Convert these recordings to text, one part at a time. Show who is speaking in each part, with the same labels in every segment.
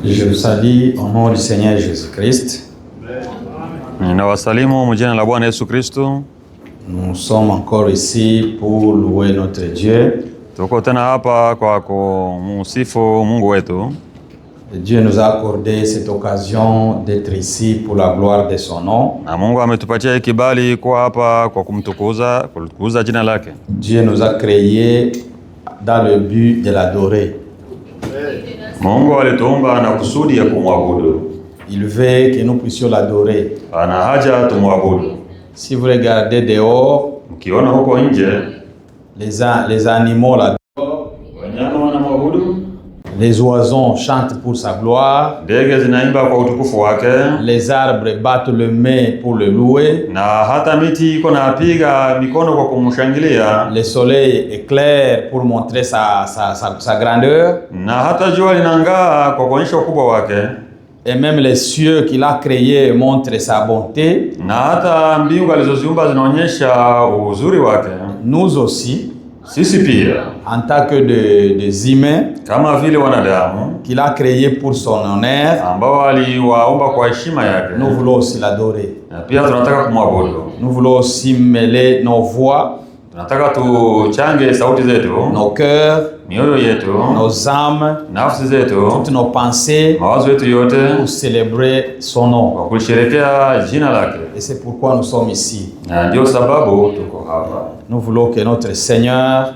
Speaker 1: Je vous salue au nom du Seigneur Jésus-Christ.
Speaker 2: Ninawasalimu mjina la Bwana Yesu Kristo.
Speaker 1: Nous sommes encore ici pour louer notre Dieu.
Speaker 2: Tuko tena hapa kwa kumsifu Mungu wetu.
Speaker 1: Dieu nous a accordé cette occasion d'être ici pour la gloire de son nom.
Speaker 2: Na Mungu ametupatia kibali kuwa hapa kwa kutukuza jina lake.
Speaker 1: Dieu nous a créés dans le but de l'adorer.
Speaker 2: Mungu alituumba na kusudi ya kumwabudu.
Speaker 1: Il veut que nous puissions l'adorer.
Speaker 2: Ana haja tumwabudu.
Speaker 1: Si vous regardez dehors,
Speaker 2: mkiona huko nje,
Speaker 1: les animaux l'adorent,
Speaker 2: wanyama wanamwabudu,
Speaker 1: les oiseaux chantent pour sa gloire,
Speaker 2: ndege zinaimba kwa utukufu wake,
Speaker 1: les arbres battent le main pour le louer,
Speaker 2: na hata miti iko napiga mikono kwa kumshangilia,
Speaker 1: le soleil éclaire pour montrer sa grandeur,
Speaker 2: na hata jua linang'aa kwa kuonyesha ukubwa wake,
Speaker 1: et même les cieux qu'il a créés montrent sa bonté.
Speaker 2: Na hata mbingu alizoziumba zinaonyesha uzuri wake.
Speaker 1: Nous aussi,
Speaker 2: sisi pia,
Speaker 1: en tant que des humains,
Speaker 2: kama vile wanadamu
Speaker 1: qu'il a créé pour son honneur,
Speaker 2: ambao aliwaumba kwa heshima yake,
Speaker 1: nous voulons aussi l'adorer.
Speaker 2: Na pia tunataka kumwabudu.
Speaker 1: Nous voulons aussi mêler nos voix,
Speaker 2: tunataka tuchange sauti zetu,
Speaker 1: nos cœurs,
Speaker 2: mioyo yetu,
Speaker 1: nos âmes,
Speaker 2: nafsi zetu,
Speaker 1: toutes nos pensées,
Speaker 2: mawazo yetu yote,
Speaker 1: pour célébrer son nom.
Speaker 2: Kwa kusherehekea jina lake.
Speaker 1: Et c'est pourquoi nous sommes ici.
Speaker 2: Na ndio sababu tuko hapa.
Speaker 1: Nous voulons que notre Seigneur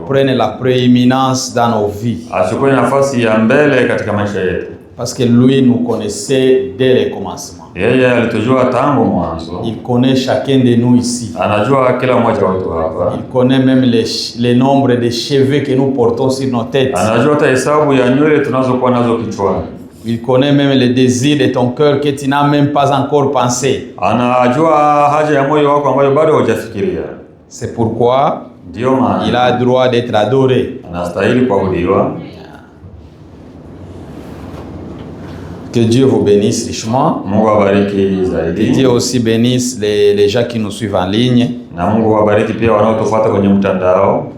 Speaker 1: prenne la prééminence dans nos vies.
Speaker 2: Achukue nafasi ya mbele katika maisha yetu.
Speaker 1: Parce que lui nous connaissait dès le commencement.
Speaker 2: Yeye alitujua tangu mwanzo.
Speaker 1: Il connaît chacun de nous ici.
Speaker 2: Anajua kila mmoja wetu hapa.
Speaker 1: Il connaît même les nombres de cheveux que nous portons sur nos têtes.
Speaker 2: Anajua hata hesabu ya nywele tunazokuwa nazo kichwani.
Speaker 1: Il connaît même les désirs de ton cœur que tu n'as même pas encore pensé.
Speaker 2: Anajua haja ya moyo wako ambayo bado hujafikiria.
Speaker 1: C'est pourquoi il a le droit d'être adoré.
Speaker 2: Anastahili kuabudiwa.
Speaker 1: Que Dieu vous bénisse richement.
Speaker 2: Mungu awabariki zaidi.
Speaker 1: Que Dieu aussi bénisse les gens qui nous suivent en ligne.
Speaker 2: Na Mungu awabariki pia wanaotufuata kwenye mtandao.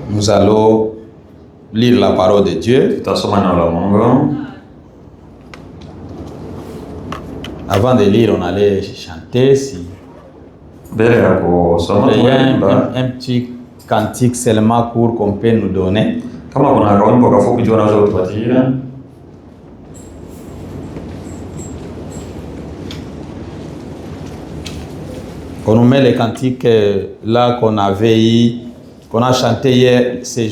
Speaker 1: Nous allons lire la parole de Dieu.
Speaker 2: Tutasoma neno la Mungu.
Speaker 1: Avant de lire, on allait chanter. Si
Speaker 2: mbele ya kusoma
Speaker 1: un petit cantique seulement court qu'on peut nous donner.
Speaker 2: Kama kuna kaumbo kafupi tu unaweza kutupatia.
Speaker 1: On nous met les cantiques là qu'on a chanté hier, c'est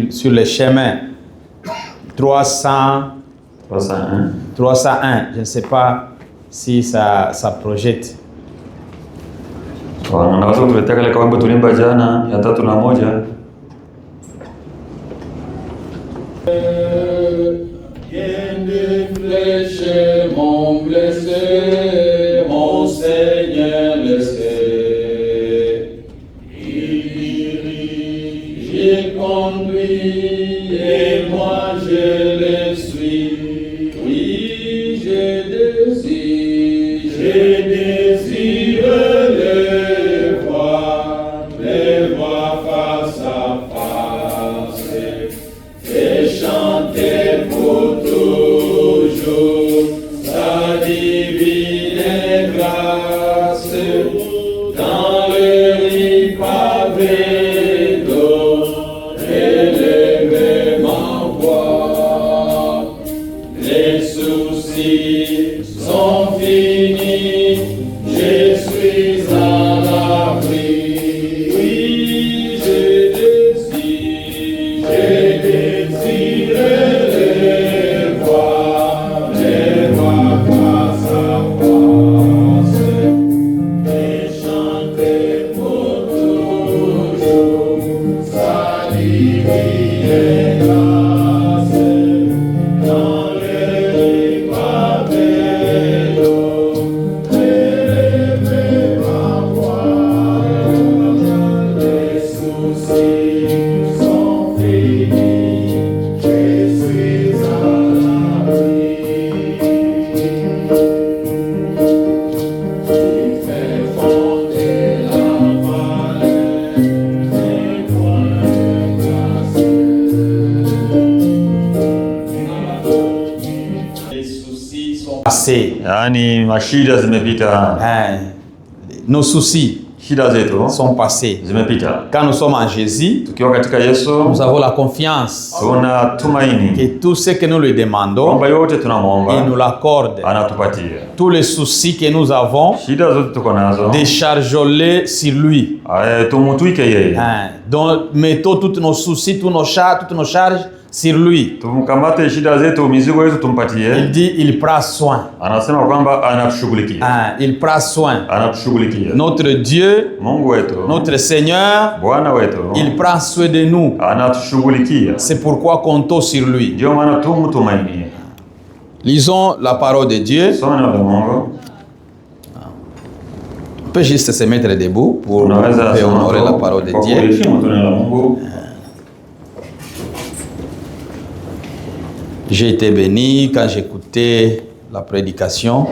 Speaker 1: sur le chemin 301. Je ne sais pas si ça projette.
Speaker 2: Unaweza kutuletea kale kaumbo tulimba jana ya 301.
Speaker 3: Viens de flécher mon blessé, mon Seigneur le sait. Il dirige et conduit, et moi je le suis. Oui, je désire les voir face à face. Et chanter pour toujours sa divine grâce dans le lit pavé d'eau, élever ma voix. Les soucis sont finis, je suis à l'abri. Oui, je désire les voir face à face, et chanter pour toujours sa divine grâce dans les pavé d'eau, élever ma voix. Les soucis sont finis, je suis à l'abri. Tu fais fonder la vallée, et toi
Speaker 2: yaani mashida zimepita,
Speaker 1: nos soucis
Speaker 2: shida zetu
Speaker 1: sont passés.
Speaker 2: zimepita.
Speaker 1: Quand nous sommes en Jésus,
Speaker 2: Tukiwa katika Yesu
Speaker 1: nous avons la confiance
Speaker 2: tuna tumaini
Speaker 1: que tout ce que nous lui demandons,
Speaker 2: kwamba yote
Speaker 1: il
Speaker 2: tunamwomba
Speaker 1: nous l'accorde.
Speaker 2: anatupatia.
Speaker 1: Tous les soucis que nous avons,
Speaker 2: Shida zote tuko nazo
Speaker 1: déchargeons-les sur lui.
Speaker 2: tumutwike yeye,
Speaker 1: Donc, mettons tous nos soucis, toutes nos charges sur lui.
Speaker 2: tumkamate shida zetu, mizigo yetu tumpatie.
Speaker 1: Il dit, il prend soin.
Speaker 2: Anasema kwamba anatushughulikia,
Speaker 1: Il prend soin.
Speaker 2: anatushughulikia.
Speaker 1: Notre Dieu,
Speaker 2: Mungu wetu,
Speaker 1: notre Seigneur,
Speaker 2: Bwana wetu
Speaker 1: il prend soin de nous.
Speaker 2: anatushughulikia.
Speaker 1: C'est pourquoi comptons sur lui.
Speaker 2: Ndio maana tumtumainie.
Speaker 1: Lisons la parole de Dieu.
Speaker 2: Soma neno la Mungu.
Speaker 1: On peut juste se mettre debout pour
Speaker 2: Tunaweza
Speaker 1: honorer la parole de
Speaker 2: kwa
Speaker 1: Dieu.
Speaker 2: kuheshimu tu neno la Mungu.
Speaker 1: J'ai été béni quand j'écoutais la prédication.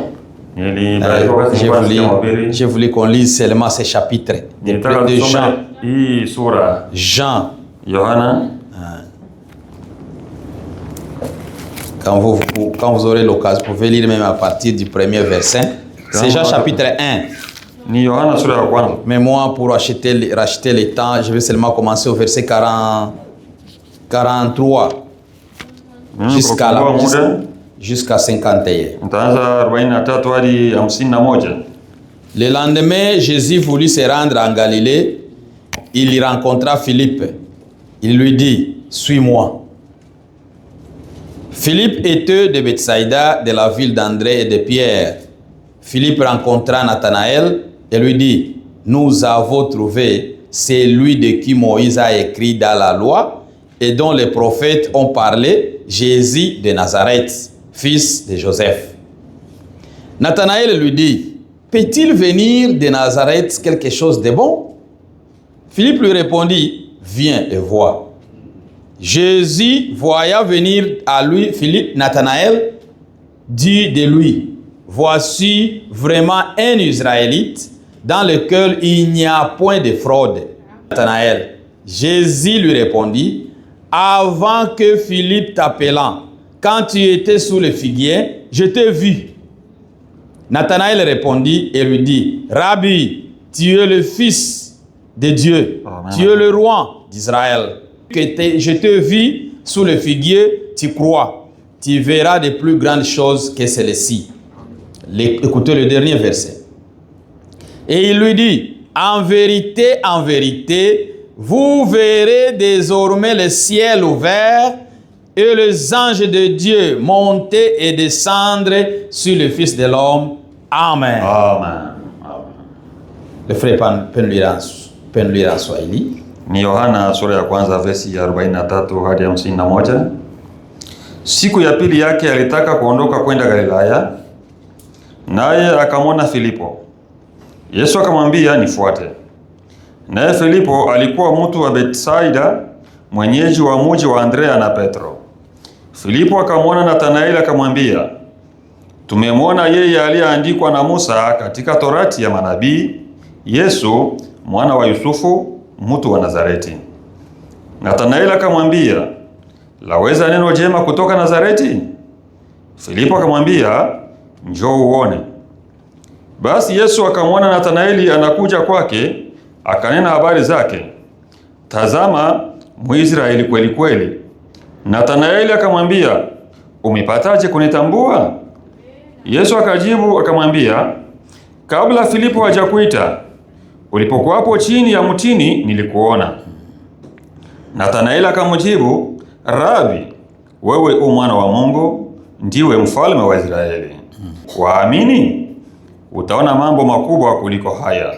Speaker 1: J'ai voulu qu'on lise seulement ces chapitres de Jean.
Speaker 2: Hii sura
Speaker 1: Jean.
Speaker 2: Yohana.
Speaker 1: Quand vous aurez l'occasion, vous pouvez lire même à partir du premier verset. C'est Jean chapitre 1.
Speaker 2: Ni Yohana sura ya kwanza.
Speaker 1: Mais moi, pour racheter le temps, je vais seulement commencer au verset 43 jusqu'à 51.
Speaker 2: Mtaanza 43 hadi 51.
Speaker 1: Le lendemain, Jésus voulut se rendre en Galilée. Il y rencontra Philippe. Il lui dit, suis-moi. Philippe était de Bethsaïda, de la ville d'André et de Pierre. Philippe rencontra Nathanaël et lui dit, nous avons trouvé celui de qui Moïse a écrit dans la loi et dont les prophètes ont parlé, Jésus de Nazareth, fils de Joseph. Nathanaël lui dit, peut-il venir de Nazareth quelque chose de bon? Philippe lui répondit, viens et vois. Jésus, voyant venir à lui Philippe, Nathanaël, dit de lui, voici vraiment un Israélite dans lequel il n'y a point de fraude. Nathanaël, Jésus lui répondit, avant que Philippe t'appelant, quand tu étais sous le figuier, je t'ai vu. Nathanaël répondit et lui dit, Rabbi, tu es le Fils de Dieu, Amen. Tu es le roi d'Israël. Je te vis sous le figuier, tu crois, tu verras de plus grandes choses que celles-ci. Écoutez le dernier verset. Et il lui dit, en vérité, vous verrez désormais le ciel ouvert et les anges de Dieu monter et descendre sur le Fils de l'homme. Amen.
Speaker 2: Amen.
Speaker 1: Le frère peut nous lire en Swahili.
Speaker 2: Ni Yohana sura ya kwanza versi ya 43 hadi 51. Siku ya pili yake alitaka kuondoka kwenda Galilaya, naye akamwona Filipo. Yesu akamwambia, nifuate. Naye Filipo alikuwa mtu wa Bethsaida, mwenyeji wa mji wa Andrea na Petro. Filipo akamwona Nathanaeli akamwambia, tumemwona yeye aliyeandikwa na Musa katika Torati ya manabii, Yesu mwana wa Yusufu, mtu wa Nazareti. Nathanaeli akamwambia, laweza neno jema kutoka Nazareti? Filipo akamwambia, njoo uone. Basi Yesu akamwona Nathanaeli anakuja kwake, akanena habari zake. Tazama, Mwisraeli kweli kweli. Nathanaeli akamwambia, umepataje kunitambua? Yesu akajibu akamwambia, kabla Filipo hajakuita, ulipokuwapo chini ya mtini nilikuona. Nathanaeli akamjibu, Rabi, wewe u mwana wa Mungu, ndiwe mfalme wa Israeli. Waamini? Utaona mambo makubwa kuliko haya.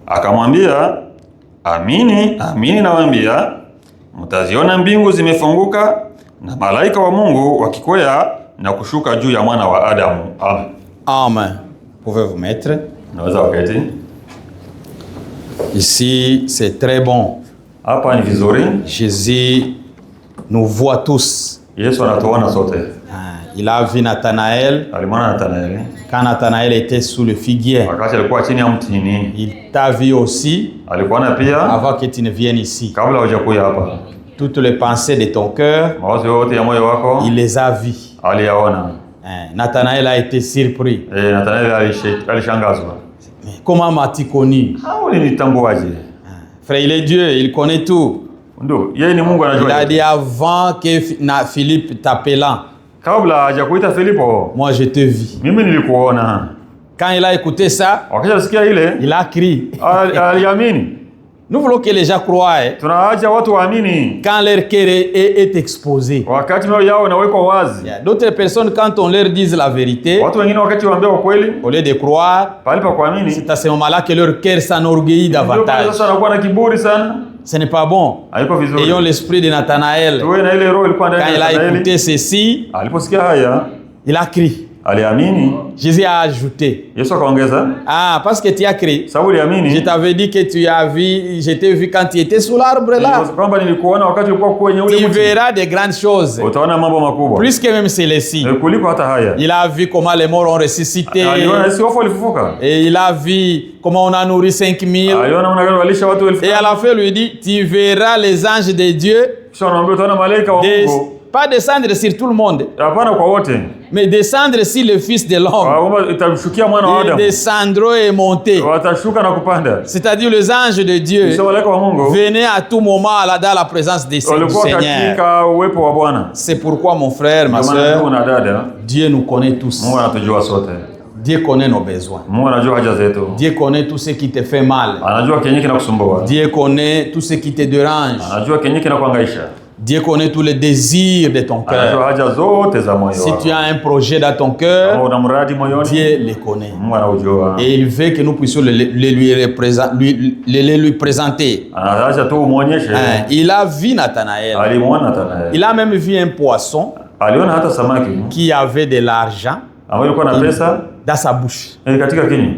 Speaker 2: Akamwambia, amini, amini nawaambia, mtaziona mbingu zimefunguka na malaika wa Mungu wakikwea na kushuka juu ya mwana wa Adamu. Amen.
Speaker 1: Amen. Pouvez-vous mettre?
Speaker 2: Naweza wakati.
Speaker 1: Ici, c'est très bon.
Speaker 2: Hapa ni vizuri.
Speaker 1: Jésus nous voit tous.
Speaker 2: Yesu anatuona sote.
Speaker 1: Il a vu Nathanaël.
Speaker 2: Alimwona Nathanaeli.
Speaker 1: Quand Nathanaël était sous le figuier.
Speaker 2: Wakati alikuwa chini ya mtini.
Speaker 1: Il t'a vu aussi.
Speaker 2: Alikuona pia.
Speaker 1: Avant que tu ne viennes ici.
Speaker 2: Kabla hujakuja
Speaker 1: Toutes les pensées de ton cœur.
Speaker 2: Mawazo yote ya moyo wako.
Speaker 1: Il les a vues.
Speaker 2: Aliyaona.
Speaker 1: Nathanaël a été surpris.
Speaker 2: Nathanaeli alishangazwa.
Speaker 1: Comment m'as-tu connu?
Speaker 2: Ulinitambuaje?
Speaker 1: Frère, il est Dieu, il connaît tout.
Speaker 2: Ndio, yeye ni Mungu
Speaker 1: Il
Speaker 2: anajua.
Speaker 1: a dit avant que Philippe t'appelant,
Speaker 2: Kabla hajakuita Filipo,
Speaker 1: moi je te vis.
Speaker 2: mimi nilikuona.
Speaker 1: Quand il a écouté ça,
Speaker 2: Wakati alisikia ile,
Speaker 1: il a crié.
Speaker 2: aliamini.
Speaker 1: Nous voulons que les gens croient
Speaker 2: Tunaacha watu waamini
Speaker 1: quand leur cœur est exposé.
Speaker 2: wakati mioyo yao inawekwa wazi.
Speaker 1: D'autres personnes, quand on leur dit la vérité,
Speaker 2: Watu wengine wakati waambia ukweli,
Speaker 1: au lieu de croire,
Speaker 2: pale pa kuamini,
Speaker 1: c'est à ce moment-là que leur cœur s'enorgueillit
Speaker 2: ndio
Speaker 1: davantage.
Speaker 2: sasa anakuwa na kiburi sana.
Speaker 1: Ce n'est pas bon.
Speaker 2: Haiko vizuri.
Speaker 1: Ayons l'esprit de Nathanaël.
Speaker 2: Tuwe na ile roho ilikuwa
Speaker 1: Quand
Speaker 2: ndani
Speaker 1: il
Speaker 2: ya
Speaker 1: a
Speaker 2: Nathanaeli.
Speaker 1: écouté ceci,
Speaker 2: Aliposikia haya,
Speaker 1: il a crié.
Speaker 2: aliamini.
Speaker 1: Jésus a ajouté.
Speaker 2: Yesu akaongeza,
Speaker 1: Ah, parce que tu as crié.
Speaker 2: sababu aliamini.
Speaker 1: Je t'avais dit que tu as vu, je t'ai vu quand tu étais sous l'arbre là.
Speaker 2: Kwamba nilikuona wakati ulikuwa kwenye ule
Speaker 1: Tu
Speaker 2: mti.
Speaker 1: verras des grandes choses.
Speaker 2: Utaona mambo makubwa.
Speaker 1: Plus que même celles-ci.
Speaker 2: Kuliko hata haya.
Speaker 1: Il a vu comment les morts ont ressuscité.
Speaker 2: Aliona si wafu walifufuka.
Speaker 1: Et il a vu comment on a nourri 5000.
Speaker 2: Aliona namna gani walisha watu 1000.
Speaker 1: Et à la fin, lui dit, tu verras les anges de Dieu
Speaker 2: Kisha anaambia utaona malaika wa Mungu.
Speaker 1: pas descendre sur tout le monde,
Speaker 2: Hapana kwa wote.
Speaker 1: mais descendre sur le Fils de l'homme.
Speaker 2: Kwamba itamshukia mwana wa
Speaker 1: Ils
Speaker 2: Adamu.
Speaker 1: descendront et monter.
Speaker 2: Watashuka na kupanda.
Speaker 1: C'est-à-dire les anges de Dieu
Speaker 2: Kisha malaika wa Mungu
Speaker 1: venaient à tout moment là, dans la présence du
Speaker 2: walikuwa
Speaker 1: Seigneur.
Speaker 2: katika uwepo wa Bwana.
Speaker 1: C'est pourquoi mon frère, ma
Speaker 2: Ndio maana ndugu
Speaker 1: soeur,
Speaker 2: na dada,
Speaker 1: Dieu nous connaît tous.
Speaker 2: Mungu anatujua sote.
Speaker 1: Dieu connaît nos besoins.
Speaker 2: Mungu anajua haja zetu.
Speaker 1: Dieu connaît tout ce qui te fait mal.
Speaker 2: Anajua kenye kinakusumbua.
Speaker 1: Dieu connaît tout ce qui te dérange.
Speaker 2: Anajua kenye kinakuhangaisha.
Speaker 1: Dieu connaît tous les désirs de ton
Speaker 2: Anajua
Speaker 1: cœur.
Speaker 2: haja zote za moyo
Speaker 1: Si
Speaker 2: wako.
Speaker 1: tu as un projet dans ton
Speaker 2: Kama
Speaker 1: cœur,
Speaker 2: una mradi moyoni,
Speaker 1: Dieu le connaît.
Speaker 2: Mungu anaujua.
Speaker 1: Et il veut que nous puissions lui présenter.
Speaker 2: Anaacha tu umuonyeshe.
Speaker 1: Hein, il a vu Nathanaël.
Speaker 2: Alimuona Nathanaeli.
Speaker 1: Il a même vu un poisson
Speaker 2: Aliona hata samaki
Speaker 1: qui avait de l'argent
Speaker 2: ambaye alikuwa na pesa
Speaker 1: dans sa bouche.
Speaker 2: katika kinywa.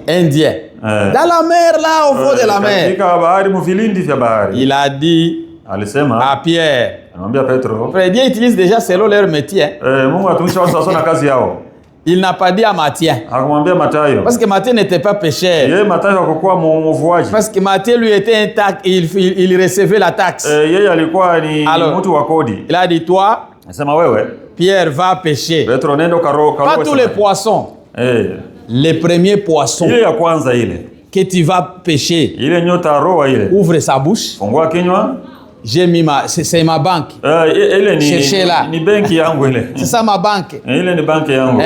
Speaker 1: Indien. Dans la mer, là, au fond de la mer.
Speaker 2: Katika bahari, muvilindi vya bahari.
Speaker 1: Il a dit
Speaker 2: Alisema,
Speaker 1: à Pierre.
Speaker 2: anamwambia Petro,
Speaker 1: Frère, Dieu utilise déjà selon leur métier.
Speaker 2: Mungu atumisha watu sawa na kazi yao.
Speaker 1: Il n'a pas dit à Matthieu.
Speaker 2: Hakumwambia Mathayo.
Speaker 1: Parce que Matthieu n'était pas pécheur.
Speaker 2: Yeye Mathayo hakuwa mvuaji.
Speaker 1: Parce que Matthieu lui était un taxe, il recevait la taxe.
Speaker 2: Yeye alikuwa ni
Speaker 1: Alors,
Speaker 2: mtu wa kodi.
Speaker 1: Il a dit, toi,
Speaker 2: Anasema wewe,
Speaker 1: Pierre, va pêcher.
Speaker 2: Petro nenda karo.
Speaker 1: Pas tous les poissons. Les premiers poissons
Speaker 2: Ile ya kwanza ile.
Speaker 1: que tu vas pêcher,
Speaker 2: Ile nyota roho ile.
Speaker 1: ouvre sa bouche.
Speaker 2: Fungua kinywa.
Speaker 1: J'ai mis c'est ma banque.
Speaker 2: Ile
Speaker 1: Cherchez là.
Speaker 2: ni benki yangu ile.
Speaker 1: C'est ça ma banque.
Speaker 2: Ile ni banki yangu.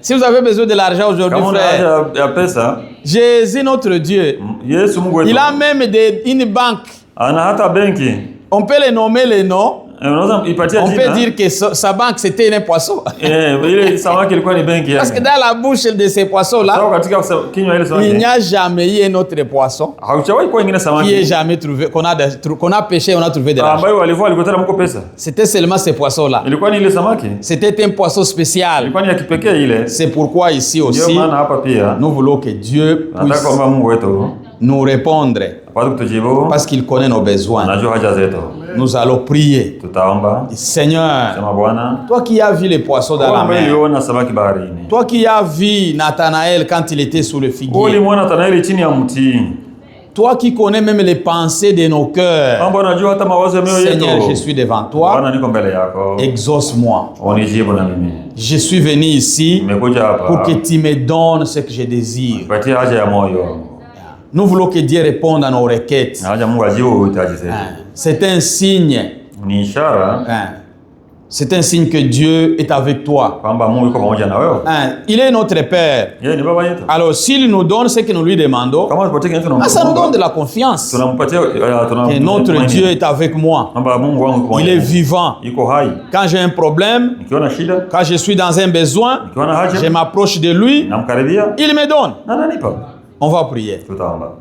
Speaker 1: Si vous avez besoin de l'argent aujourd'hui,
Speaker 2: Kama una
Speaker 1: frère,
Speaker 2: haja ya pesa,
Speaker 1: Jésus, notre Dieu,
Speaker 2: Yesu Mungu wetu.
Speaker 1: il a même une banque.
Speaker 2: Ana hata benki.
Speaker 1: On peut les nommer les noms.
Speaker 2: Unaweza ipatia
Speaker 1: On
Speaker 2: jina.
Speaker 1: peut dire que sa banque, c'était un poisson.
Speaker 2: Ile samaki ilikuwa ni benki yake.
Speaker 1: Parce que dans la bouche de ces poissons-là,
Speaker 2: Sawa katika kinywa ile samaki.
Speaker 1: il n'y a jamais eu un autre poisson
Speaker 2: Hauchawahi kuwa ingine
Speaker 1: qui
Speaker 2: samaki.
Speaker 1: ait jamais trouvé, qu'on a pêché, on a trouvé de l'argent.
Speaker 2: Ambayo walivua alikutana mko pesa.
Speaker 1: C'était seulement ces poissons-là.
Speaker 2: Ilikuwa ni ile samaki.
Speaker 1: C'était un poisson spécial.
Speaker 2: Ilikuwa ni ya kipekee ile.
Speaker 1: C'est pourquoi ici
Speaker 2: Ndio
Speaker 1: aussi,
Speaker 2: maana hapa pia
Speaker 1: nous voulons que Dieu
Speaker 2: nataka
Speaker 1: puisse
Speaker 2: kwamba Mungu wetu
Speaker 1: nous répondre
Speaker 2: apate kutujibu.
Speaker 1: parce qu'il connaît nos besoins.
Speaker 2: Anajua haja zetu.
Speaker 1: Nous allons prier.
Speaker 2: Tutaomba.
Speaker 1: Seigneur,
Speaker 2: Sema Bwana.
Speaker 1: toi qui as vu les poissons dans la
Speaker 2: Ambaye
Speaker 1: mer,
Speaker 2: uliona samaki baharini.
Speaker 1: toi qui as vu Nathanaël quand il était sous le figuier,
Speaker 2: Ulimwona Nathanaeli chini ya mti.
Speaker 1: toi qui connais même les pensées de nos cœurs,
Speaker 2: Mambo unajua hata mawazo ya mioyo yetu.
Speaker 1: Seigneur, je suis devant toi,
Speaker 2: Bwana niko mbele yako.
Speaker 1: exauce-moi.
Speaker 2: Unijibu na mimi.
Speaker 1: Je suis venu ici
Speaker 2: Nimekuja
Speaker 1: pour
Speaker 2: hapa.
Speaker 1: que tu me donnes ce que je désire.
Speaker 2: Patie haja ya moyo.
Speaker 1: Nous voulons que Dieu réponde à nos requêtes.
Speaker 2: Na haja Mungu ajibu uhitaji zetu.
Speaker 1: C'est un signe.
Speaker 2: Ni ishara
Speaker 1: C'est un signe que Dieu est avec toi.
Speaker 2: kwamba Mungu yuko pamoja na wewe.
Speaker 1: Il est notre Père.
Speaker 2: Yeye ni baba yetu.
Speaker 1: Alors, s'il nous donne ce que nous lui demandons,
Speaker 2: Kama tupatie kitu tunampa.
Speaker 1: ça nous donne de la confiance.
Speaker 2: Tunampatia
Speaker 1: Et notre Dieu est avec moi.
Speaker 2: kwamba Mungu wangu yuko
Speaker 1: Il est vivant.
Speaker 2: Yuko hai.
Speaker 1: Quand j'ai un problème,
Speaker 2: Nikiona shida,
Speaker 1: quand je suis dans un besoin,
Speaker 2: nikiona haja,
Speaker 1: je m'approche de lui,
Speaker 2: namkaribia
Speaker 1: il me donne.
Speaker 2: na ananipa.
Speaker 1: On va prier.
Speaker 2: Tutaomba.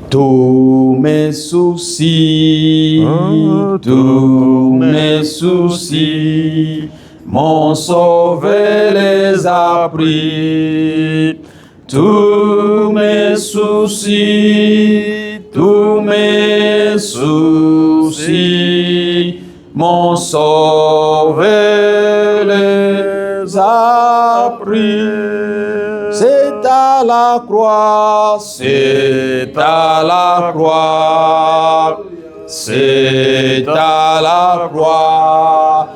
Speaker 1: Tous mes soucis, tous mes soucis, mon sauveur les a pris. Tous mes soucis, mon sauveur les a pris. C'est à la croix, c'est à la croix, c'est à la croix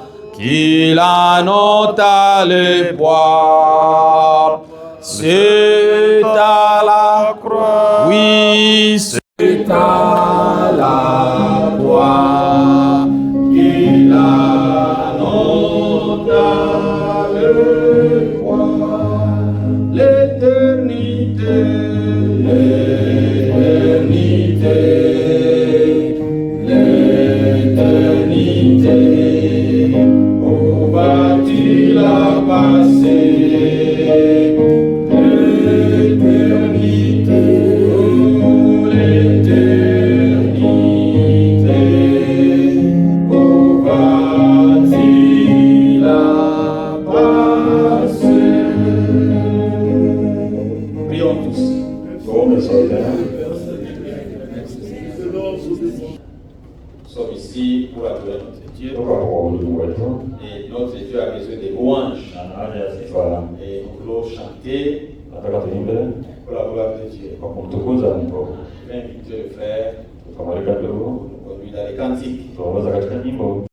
Speaker 1: Il annota le poids. C'est à la croix. Oui, c'est à la croix qu'il annota le poids. L'éternité, l'éternité, l'éternité. Où va-t-il la passer? L'éternité, oh, l'éternité. Où va-t-il la passer? Prions tous. Nous sommes ici pour adorer notre Dieu. Et notre Dieu a besoin de louanges. Et nous voulons chanter pour la gloire de Dieu. Je vais inviter le frère pour nous conduire dans les cantiques.